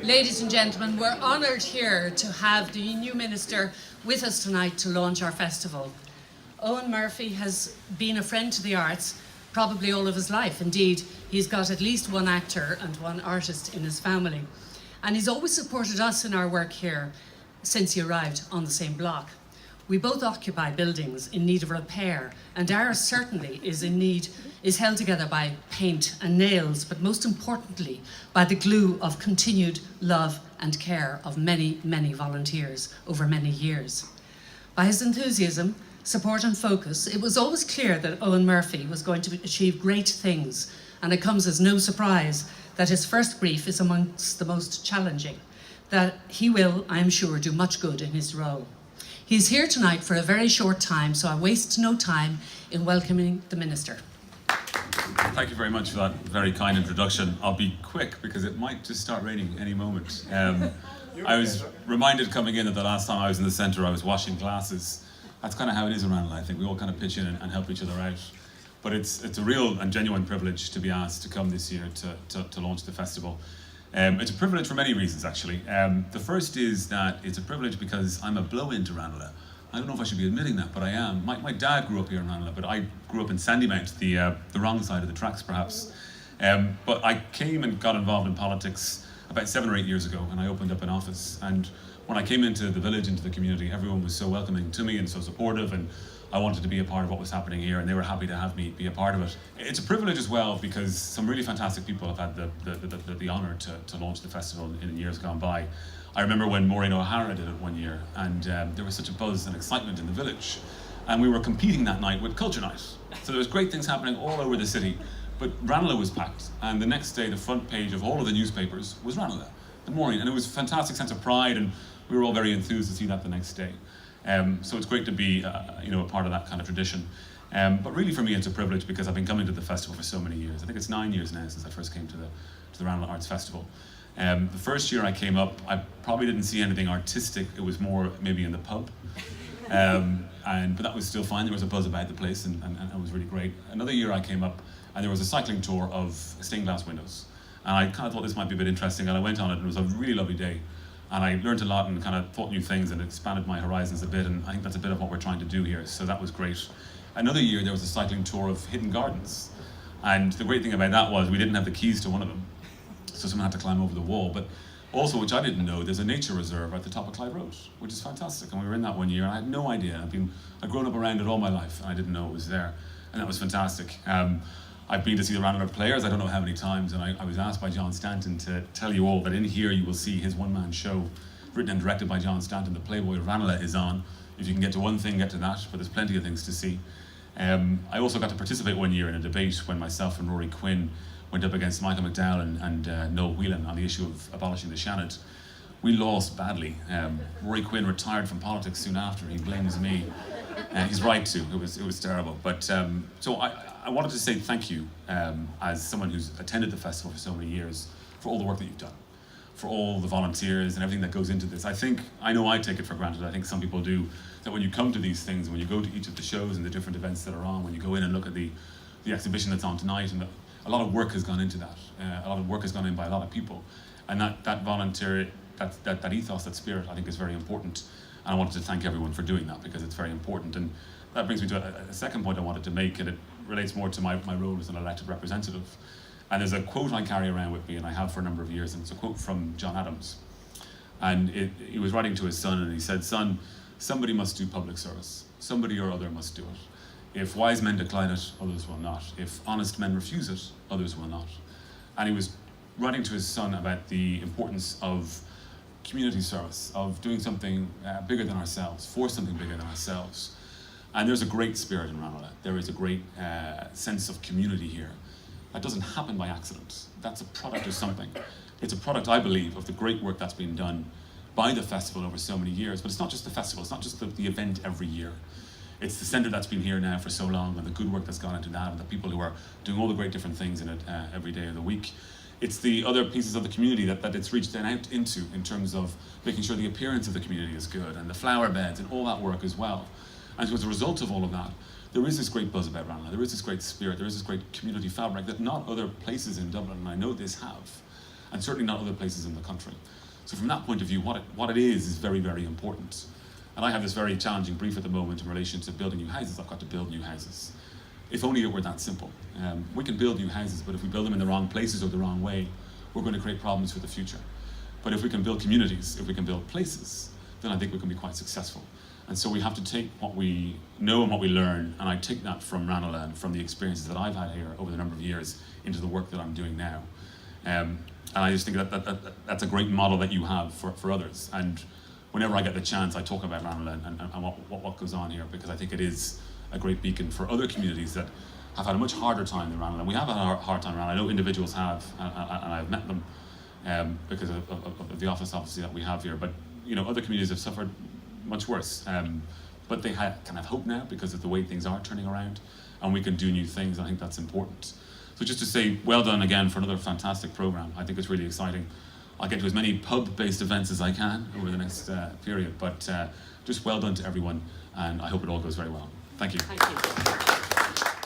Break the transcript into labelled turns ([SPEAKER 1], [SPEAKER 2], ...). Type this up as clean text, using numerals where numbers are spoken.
[SPEAKER 1] Ladies and gentlemen, we're honoured here to have the new minister with us tonight to launch our festival. Eoghan Murphy has been a friend to the arts probably all of his life. Indeed, he's got at least one actor and one artist in his family. And he's always supported us in our work here since he arrived on the same block. We both occupy buildings in need of repair, and ours certainly is held together by paint and nails, but most importantly, by the glue of continued love and care of many, many volunteers over many years. By his enthusiasm, support and focus, it was always clear that Eoghan Murphy was going to achieve great things, and it comes as no surprise that his first brief is amongst the most challenging, that he will, I am sure, do much good in his role. He's here tonight for a very short time, so I waste no time in welcoming the Minister.
[SPEAKER 2] Thank you very much for that very kind introduction. I'll be quick because it might just start raining any moment. I was reminded coming in that the last time I was in the centre I was washing glasses. That's kind of how it is around, I think. We all kind of pitch in and help each other out. But it's a real and genuine privilege to be asked to come this year to launch the festival. It's a privilege for many reasons, actually. The first is that it's a privilege because I'm a blow-in to Ranelagh. I don't know if I should be admitting that, but I am. My dad grew up here in Ranelagh, but I grew up in Sandymount, the wrong side of the tracks, perhaps. But I came and got involved in politics about 7 or 8 years ago, and I opened up an office. And when I came into the village, into the community, everyone was so welcoming to me and so supportive, and I wanted to be a part of what was happening here, and they were happy to have me be a part of it. It's a privilege as well because some really fantastic people have had the honour to launch the festival in years gone by. I remember when Maureen O'Hara did it one year, and there was such a buzz and excitement in the village, and we were competing that night with Culture Night. So there was great things happening all over the city, but Ranelagh was packed, and the next day the front page of all of the newspapers was Ranelagh and Maureen, and it was a fantastic sense of pride, and we were all very enthused to see that the next day. So it's great to be a part of that kind of tradition. But really for me it's a privilege because I've been coming to the festival for so many years. I think it's 9 years now since I first came to the Ranelagh Arts Festival. The first year I came up, I probably didn't see anything artistic. It was more maybe in the pub. But that was still fine. There was a buzz about the place and it was really great. Another year I came up and there was a cycling tour of stained glass windows. And I kind of thought this might be a bit interesting, and I went on it and it was a really lovely day. And I learned a lot and kind of thought new things and expanded my horizons a bit, and I think that's a bit of what we're trying to do here, so that was great. Another year there was a cycling tour of hidden gardens, and the great thing about that was we didn't have the keys to one of them, so someone had to climb over the wall. But also, which I didn't know, there's a nature reserve at the top of Clyde Road, which is fantastic, and we were in that one year and I had no idea. I'd grown up around it all my life and I didn't know it was there, and that was fantastic. I've been to see the Ranelagh Players I don't know how many times, and I was asked by John Stanton to tell you all that in here you will see his one-man show written and directed by John Stanton. The Playboy of Ranelagh is on. If you can get to one thing, get to that, but there's plenty of things to see. I also got to participate one year in a debate when myself and Rory Quinn went up against Michael McDowell and Noel Whelan on the issue of abolishing the Seanad. We lost badly. Rory Quinn retired from politics soon after. He blames me. He's right to. It was terrible. But so I wanted to say thank you as someone who's attended the festival for so many years for all the work that you've done, for all the volunteers and everything that goes into this. I know I take it for granted. I think some people do, that when you come to these things, when you go to each of the shows and the different events that are on, when you go in and look at the exhibition that's on tonight, and a lot of work has gone into that. A lot of work has gone in by a lot of people, and that volunteer, that ethos, that spirit, I think is very important. And I wanted to thank everyone for doing that because it's very important. And that brings me to a second point I wanted to make, and it relates more to my role as an elected representative. And there's a quote I carry around with me, and I have for a number of years, and it's a quote from John Adams. And he was writing to his son, and he said, "Son, somebody must do public service. Somebody or other must do it. If wise men decline it, others will not. If honest men refuse it, others will not." And he was writing to his son about the importance of community service, of doing something bigger than ourselves, for something bigger than ourselves. And there's a great spirit in Ranelagh. There is a great sense of community here. That doesn't happen by accident. That's a product of something. It's a product, I believe, of the great work that's been done by the festival over so many years. But it's not just the festival, it's not just the event every year. It's the centre that's been here now for so long, and the good work that's gone into that, and the people who are doing all the great different things in it every day of the week. It's the other pieces of the community that it's reached out into in terms of making sure the appearance of the community is good, and the flower beds and all that work as well. And so as a result of all of that, there is this great buzz about Ranelagh, there is this great spirit, there is this great community fabric that not other places in Dublin, and I know this have. and certainly not other places in the country. So from that point of view, what it is very, very important. And I have this very challenging brief at the moment in relation to building new houses. I've got to build new houses. If only it were that simple. We can build new houses, but if we build them in the wrong places or the wrong way, we're going to create problems for the future. But if we can build communities, if we can build places, then I think we can be quite successful. And so we have to take what we know and what we learn, and I take that from Ranelagh and from the experiences that I've had here over the number of years into the work that I'm doing now. And I just think that's a great model that you have for others. And whenever I get the chance, I talk about Ranelagh and what goes on here, because I think it is a great beacon for other communities that have had a much harder time than Ranelagh. We have had a hard time around. I know individuals have, and I've met them because of the office obviously that we have here. But you know, other communities have suffered much worse. But they can have hope now because of the way things are turning around, and we can do new things. I think that's important. So just to say, well done again for another fantastic program. I think it's really exciting. I'll get to as many pub-based events as I can over the next period, but just well done to everyone, and I hope it all goes very well. Thank you.
[SPEAKER 1] Thank you.